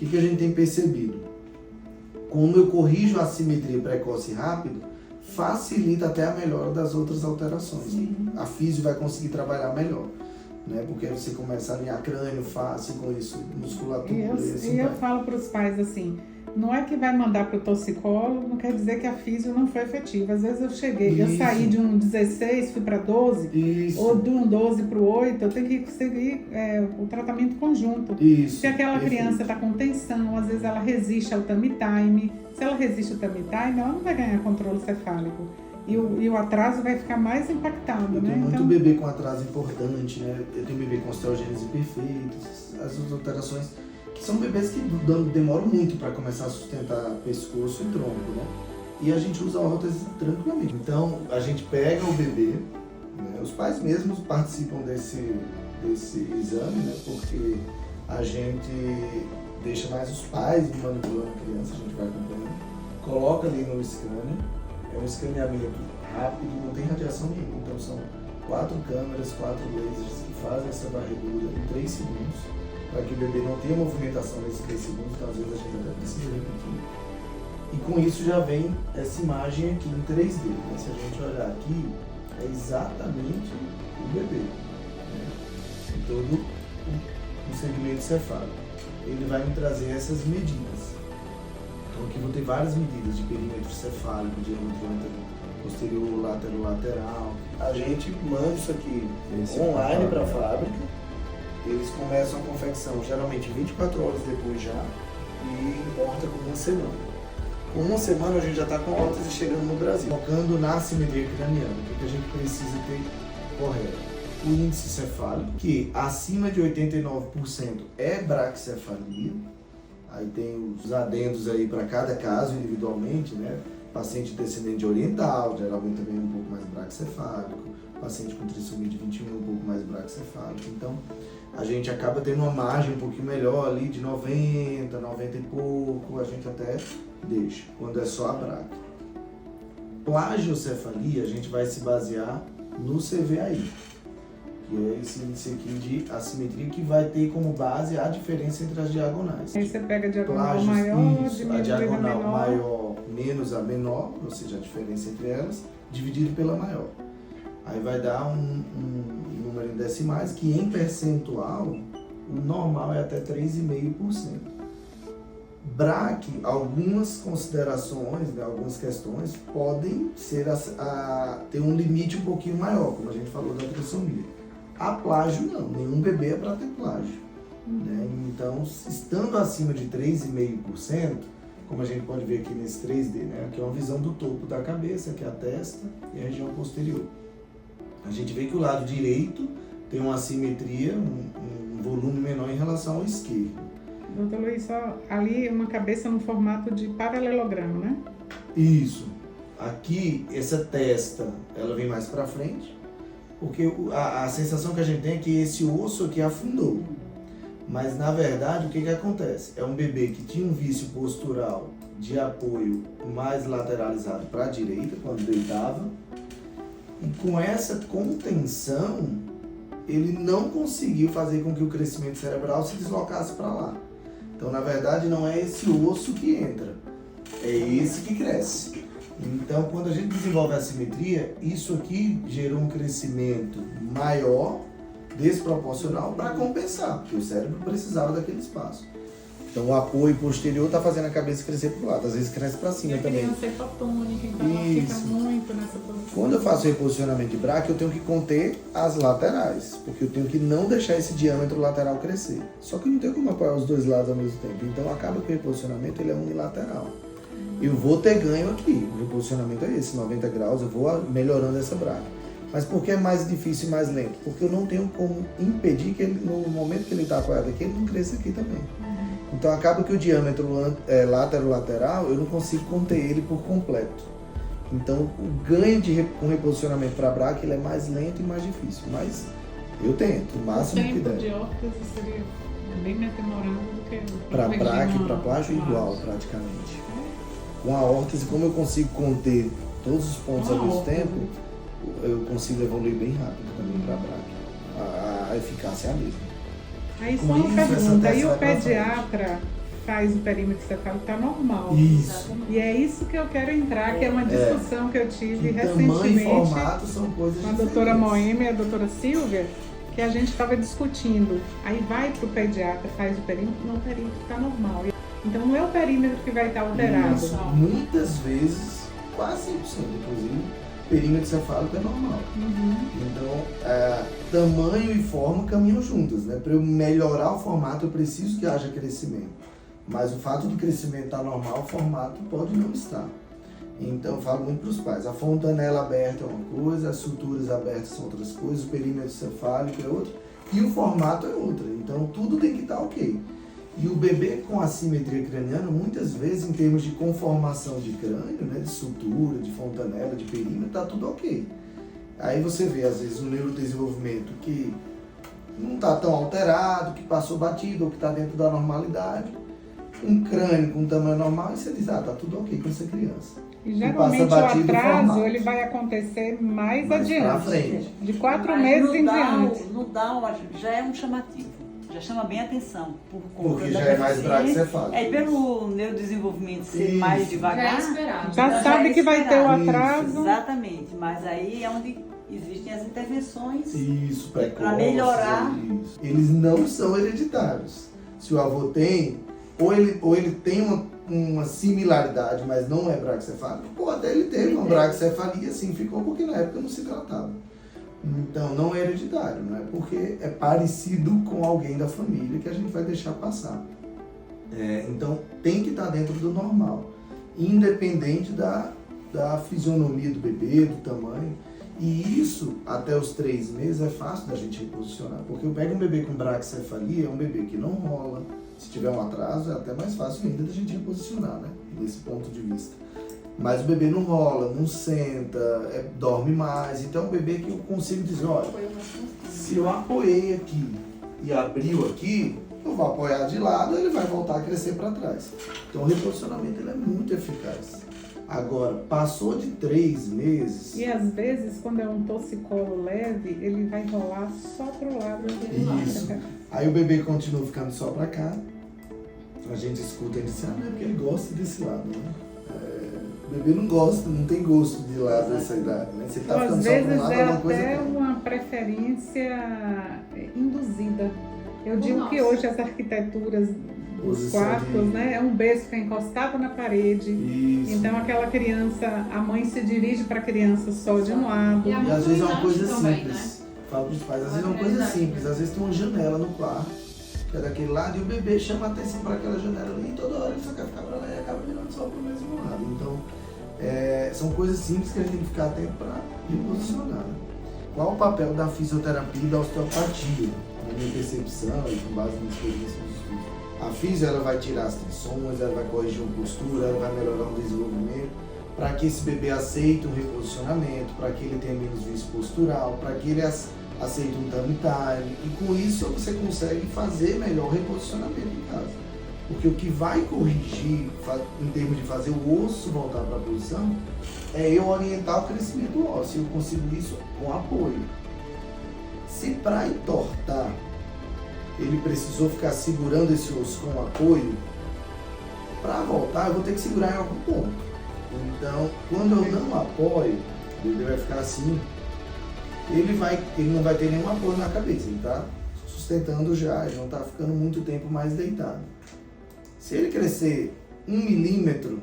que a gente tem percebido? Quando eu corrijo a assimetria precoce e rápido, facilita até a melhora das outras alterações. Sim. A físio vai conseguir trabalhar melhor, né? Porque aí você começa a alinhar crânio fácil, com isso, musculatura E eu falo para os pais assim, não é que vai mandar para o torcicólogo, não quer dizer que a físio não foi efetiva. Às vezes eu saí de um 16, fui para 12, ou de um 12 para o 8, eu tenho que seguir o tratamento conjunto. Se aquela criança está com tensão, às vezes ela resiste ao tummy time. Se ela resiste ao tummy time, ela não vai ganhar controle cefálico. E o atraso vai ficar mais impactado, eu né? tenho muito bebê com atraso importante, né? Eu tenho bebê com osteogênese perfeita, as outras alterações, que são bebês que demoram muito para começar a sustentar pescoço e tronco, né? E a gente usa a órtese tranquilamente. Então, a gente pega o bebê, né? Os pais mesmos participam desse exame, né? Porque a gente deixa mais os pais manipulando a criança, a gente vai acompanhando, coloca ali no escâner, é um escaneamento rápido, não tem radiação nenhuma, então são 4 câmeras, 4 lasers que fazem essa varredura em 3 segundos, para que o bebê não tenha movimentação nesses 3 segundos, então às vezes a gente até precisa repetir. E com isso já vem essa imagem aqui em 3D, né? Se a gente olhar aqui, é exatamente o bebê, né? Em todo o segmento cefálico. Ele vai me trazer essas medidas. Então aqui vou ter várias medidas de perímetro cefálico, diâmetro posterior, lateral. A gente manda isso aqui online para a fábrica. Eles começam a confecção geralmente 24 horas depois já e importa com 1 semana. Com 1 semana a gente já está com a órtese chegando no Brasil. Focando na assimetria craniana, o que a gente precisa ter correto? O índice cefálico, que acima de 89% é braquicefalia. Aí tem os adendos aí para cada caso individualmente, né? Paciente descendente oriental, geralmente também um pouco mais braquicefálico. Paciente com trissomia de 21, um pouco mais braquicefálico. Então, a gente acaba tendo uma margem um pouquinho melhor ali, de 90, 90 e pouco, a gente até deixa, quando é só a braque. Plagiocefalia, a gente vai se basear no CVAI, que é esse índice aqui de assimetria que vai ter como base a diferença entre as diagonais. Aí você pega a diagonal maior, isso, a diagonal maior menos a menor, ou seja, a diferença entre elas, dividido pela maior. Aí vai dar um número em decimais que em percentual, o normal é até 3,5%. Braque, algumas considerações, né, algumas questões podem ser ter um limite um pouquinho maior, como a gente falou da trissomia. A plágio não, nenhum bebê é para ter plágio. Né? Então, estando acima de 3,5%, como a gente pode ver aqui nesse 3D, né? Aqui é uma visão do topo da cabeça, que é a testa e a região posterior. A gente vê que o lado direito tem uma assimetria, um volume menor em relação ao esquerdo. Doutor Luiz, só ali uma cabeça no formato de paralelogramo, né? Isso. Aqui, essa testa, ela vem mais para frente, porque a sensação que a gente tem é que esse osso aqui afundou. Mas, na verdade, o que acontece? É um bebê que tinha um vício postural de apoio mais lateralizado para a direita, quando deitava, e com essa contenção, ele não conseguiu fazer com que o crescimento cerebral se deslocasse para lá. Então, na verdade, não é esse osso que entra, é esse que cresce. Então, quando a gente desenvolve a assimetria, isso aqui gerou um crescimento maior, desproporcional, para compensar, porque o cérebro precisava daquele espaço. Então, o apoio posterior está fazendo a cabeça crescer para o lado, às vezes cresce para cima também. E a criança é hipotônica, então ela fica muito nessa posição. Quando eu faço reposicionamento de braque, eu tenho que conter as laterais, porque eu tenho que não deixar esse diâmetro lateral crescer. Só que não tem como apoiar os dois lados ao mesmo tempo. Então, acaba que o reposicionamento ele é unilateral. Eu vou ter ganho aqui. O reposicionamento é esse, 90 graus, eu vou melhorando essa braque. Mas por que é mais difícil e mais lento? Porque eu não tenho como impedir que ele, no momento que ele está apoiado aqui, ele não cresça aqui também. Então acaba que o diâmetro lateral, eu não consigo conter ele por completo. Então o ganho com reposicionamento para a braque ele é mais lento e mais difícil. Mas eu tento, o máximo que der. O tempo de órtese seria bem mais demorado do que... Para braque e para plágio igual praticamente. Com a órtese, como eu consigo conter todos os pontos ao mesmo tempo, eu consigo evoluir bem rápido também para a braque. A eficácia é a mesma. Aí só uma pergunta, e o pediatra faz o perímetro cefálico está normal. Isso. E é isso que eu quero entrar, que é uma discussão que eu tive recentemente tamanho e formato são coisas com a diferentes. doutora Moema e a doutora Silvia, que a gente estava discutindo. Aí vai para o pediatra, faz o perímetro, não, o perímetro está normal. Então não é o perímetro que vai estar alterado. Isso. Muitas vezes, quase 100%, inclusive, o perímetro cefálico é normal. Então, tamanho e forma caminham juntas, né? Para eu melhorar o formato, eu preciso que haja crescimento. Mas o fato do crescimento estar normal, o formato pode não estar. Então, eu falo muito para os pais. A fontanela aberta é uma coisa, as suturas abertas são outras coisas, o perímetro cefálico é outra, e o formato é outra. Então, tudo tem que estar ok. E o bebê com assimetria craniana, muitas vezes, em termos de conformação de crânio, né, de sutura, de fontanela, de perímetro, está tudo ok. Aí você vê, às vezes, um neurodesenvolvimento que não está tão alterado, que passou batido ou que está dentro da normalidade, um crânio com um tamanho normal, e você diz, tá tudo ok com essa criança. E geralmente o atraso ele vai acontecer mais adiante, pra frente. De 4 meses em diante. No Down já é um chamativo, já chama bem a atenção. Porque já é mais braquicefálico. Pelo neurodesenvolvimento ser mais devagar, já sabe que vai ter o atraso. Isso, exatamente, mas aí é onde existem as intervenções para melhorar. Isso. Eles não são hereditários. Se o avô tem, ou ele tem uma similaridade, mas não é braquicefálico, ou até ele teve uma braquicefalia, assim ficou, porque na época não se tratava. Então não é hereditário, não é porque é parecido com alguém da família que a gente vai deixar passar. Então tem que estar dentro do normal, independente da fisionomia do bebê, do tamanho. E isso, até os 3 meses, é fácil da gente reposicionar, porque eu pego um bebê com braquicefalia, é um bebê que não rola. Se tiver um atraso, é até mais fácil ainda da gente reposicionar, né? Desse ponto de vista. Mas o bebê não rola, não senta, dorme mais. Então é um bebê que eu consigo dizer, olha, se eu apoiei aqui e abriu aqui, eu vou apoiar de lado, ele vai voltar a crescer para trás. Então o reposicionamento ele é muito eficaz. Agora, passou de 3 meses... E às vezes, quando é um torcicolo leve, ele vai rolar só pro lado. Isso. Aí o bebê continua ficando só para cá. A gente escuta ele dizer, não é porque ele gosta desse lado, né? O bebê não gosta, não tem gosto de lado dessa idade, né? Você tá ficando às só para um vezes lado, é alguma coisa até tem. uma preferência induzida. Eu digo que hoje as arquiteturas dos quartos, né, é um berço que é encostado na parede. Isso. Então aquela criança, a mãe se dirige para a criança só de um lado. E às vezes é uma coisa também, simples. Falo para os pais, às vezes é uma coisa simples. Às vezes tem uma janela no quarto, que é daquele lado, e o bebê chama a atenção para aquela janela ali, e toda hora ele só quer ficar para lá e acaba virando só para o mesmo lado. Então, são coisas simples que a gente tem que ficar atento para reposicionar. Né? Qual o papel da fisioterapia e da osteopatia? Na minha percepção e com base na experiência dos estudos. A fisio ela vai tirar as tensões, ela vai corrigir uma postura, ela vai melhorar o desenvolvimento, para que esse bebê aceite um reposicionamento, para que ele tenha menos vício postural, para que ele aceite um tummy time, e com isso você consegue fazer melhor o reposicionamento em casa. Porque o que vai corrigir, em termos de fazer o osso voltar para a posição, é eu orientar o crescimento ósseo, eu consigo isso com apoio. Se para entortar, ele precisou ficar segurando esse osso com apoio, para voltar eu vou ter que segurar em algum ponto. Então, quando eu não apoio, o bebê vai ficar assim, ele não vai ter nenhum apoio na cabeça, ele está sustentando já, ele não está ficando muito tempo mais deitado. Se ele crescer 1 milímetro,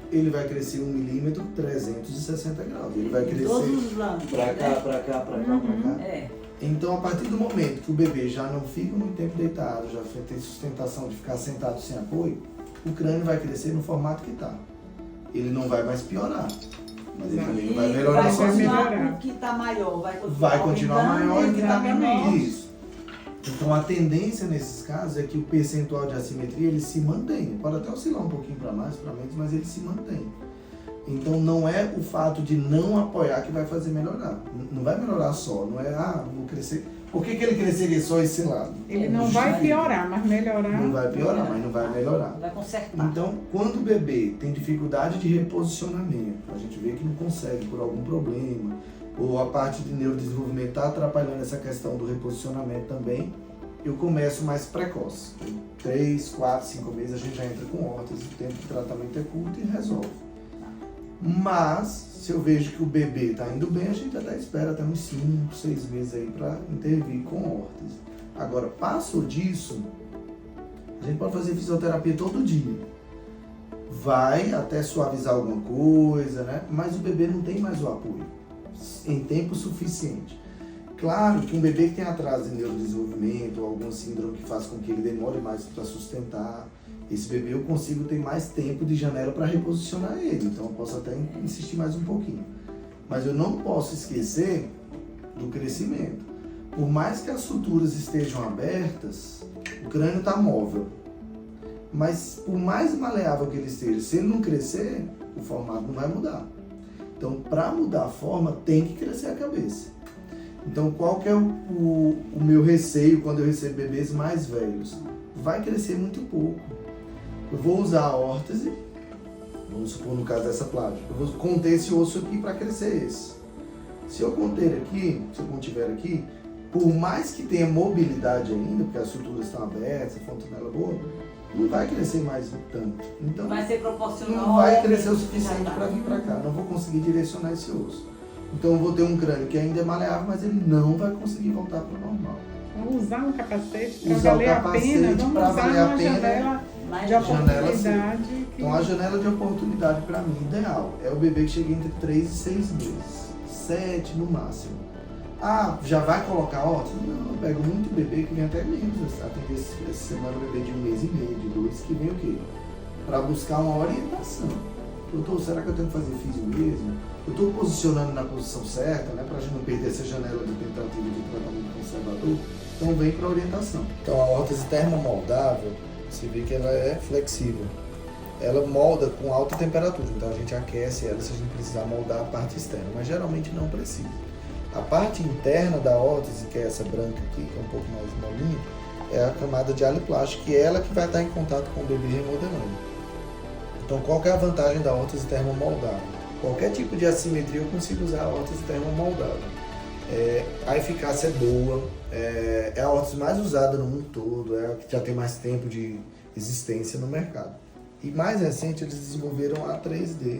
ele vai crescer 1 milímetro 360 graus. Ele vai crescer todos os lados, para cá, para cá, para cá, para cá. Então, a partir do momento que o bebê já não fica muito tempo deitado, já tem sustentação de ficar sentado sem apoio, o crânio vai crescer no formato que está. Ele não vai mais piorar, mas ele também não vai melhorar vai sozinho. continuar o que está maior, Vai continuar maior e o que está menor. Exatamente. Isso. Então, a tendência nesses casos é que o percentual de assimetria ele se mantenha. Pode até oscilar um pouquinho para mais, para menos, mas ele se mantém. Então, não é o fato de não apoiar que vai fazer melhorar. Não vai melhorar só, não é, vou crescer. Por que ele cresceria só esse lado? Ele não vai piorar, mas melhorar. Não vai piorar, mas não vai melhorar. Vai consertar. Então, quando o bebê tem dificuldade de reposicionamento, a gente vê que não consegue por algum problema, ou a parte de neurodesenvolvimento está atrapalhando essa questão do reposicionamento também, eu começo mais precoce. Em 3, 4, 5 meses a gente já entra com órtese, o tempo de tratamento é curto e resolve. Mas, se eu vejo que o bebê está indo bem, a gente até espera até uns 5, 6 meses aí para intervir com órtese. Agora, passou disso, a gente pode fazer fisioterapia todo dia. Vai até suavizar alguma coisa, né? Mas o bebê não tem mais o apoio em tempo suficiente. Claro que um bebê que tem atraso em neurodesenvolvimento ou algum síndrome que faz com que ele demore mais para sustentar, esse bebê eu consigo ter mais tempo de janela para reposicionar ele, então eu posso até insistir mais um pouquinho. Mas eu não posso esquecer do crescimento. Por mais que as suturas estejam abertas, o crânio está móvel. Mas por mais maleável que ele esteja, se ele não crescer, o formato não vai mudar. Então, para mudar a forma, tem que crescer a cabeça. Então, qual que é o meu receio quando eu recebo bebês mais velhos? Vai crescer muito pouco. Eu vou usar a órtese, vamos supor no caso dessa plágio, eu vou conter esse osso aqui para crescer esse. Se eu conter aqui, se eu contiver aqui, por mais que tenha mobilidade ainda, porque as suturas estão abertas, a fontanela boa, não vai crescer mais tanto. Então, vai ser proporcional. Não vai crescer o suficiente para vir para cá. Não vou conseguir direcionar esse osso. Então eu vou ter um crânio que ainda é maleável, mas ele não vai conseguir voltar para o normal. Vamos usar um capacete para valer a pena. Vamos usar uma janela de oportunidade. Então a janela de oportunidade para mim ideal é o bebê que chega entre 3 e 6 meses. 7 no máximo. Ah, já vai colocar órtese? Não, eu pego muito bebê que vem até menos. Tem essa semana um bebê de 1 mês e meio, de 2, que vem o quê? Para buscar uma orientação. Doutor, será que eu tenho que fazer físio mesmo? Eu estou posicionando na posição certa, né? Para a gente não perder essa janela de tentativa de tratamento conservador. Então vem para orientação. Então a órtese termomoldável, você vê que ela é flexível. Ela molda com alta temperatura, então a gente aquece ela se a gente precisar moldar a parte externa, mas geralmente não precisa. A parte interna da órtese, que é essa branca aqui, que é um pouco mais molinha, é a camada de aliplástico, que é ela que vai estar em contato com o bebê remodelando. Então, qual que é a vantagem da órtese termomoldável? Qualquer tipo de assimetria eu consigo usar a órtese termomoldável. A eficácia é boa, é a órtese mais usada no mundo todo, é a que já tem mais tempo de existência no mercado. E mais recente, eles desenvolveram a 3D.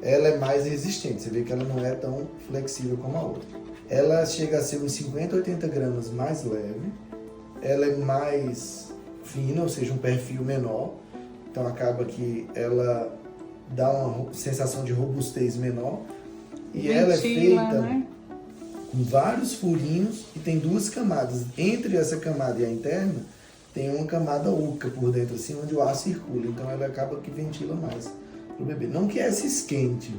Ela é mais resistente, você vê que ela não é tão flexível como a outra. Ela chega a ser uns 50, 80 gramas mais leve, ela é mais fina, ou seja, um perfil menor, então acaba que ela dá uma sensação de robustez menor, e ela é feita, né, com vários furinhos e tem 2 camadas. Entre essa camada e a interna, tem uma camada oca por dentro, assim, onde o ar circula, então ela acaba que ventila mais pro bebê. Não que essa esquente,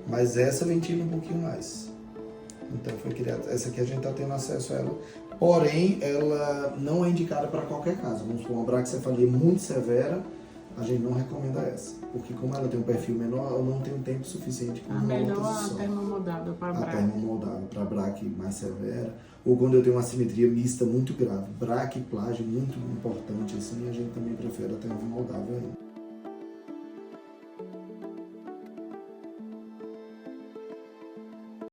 mas essa ventila um pouquinho mais. Então foi criada, essa aqui a gente está tendo acesso a ela, porém ela não é indicada para qualquer caso. Vamos supor, uma braquicefalia muito severa, a gente não recomenda essa, porque como ela tem um perfil menor, ela não tem um tempo suficiente para uma melhor órtese só. a termomoldável para braque. A termomoldável para braque mais severa, ou quando eu tenho uma assimetria mista muito grave, braque e plágio muito importante assim, a gente também prefere a termomoldável ainda.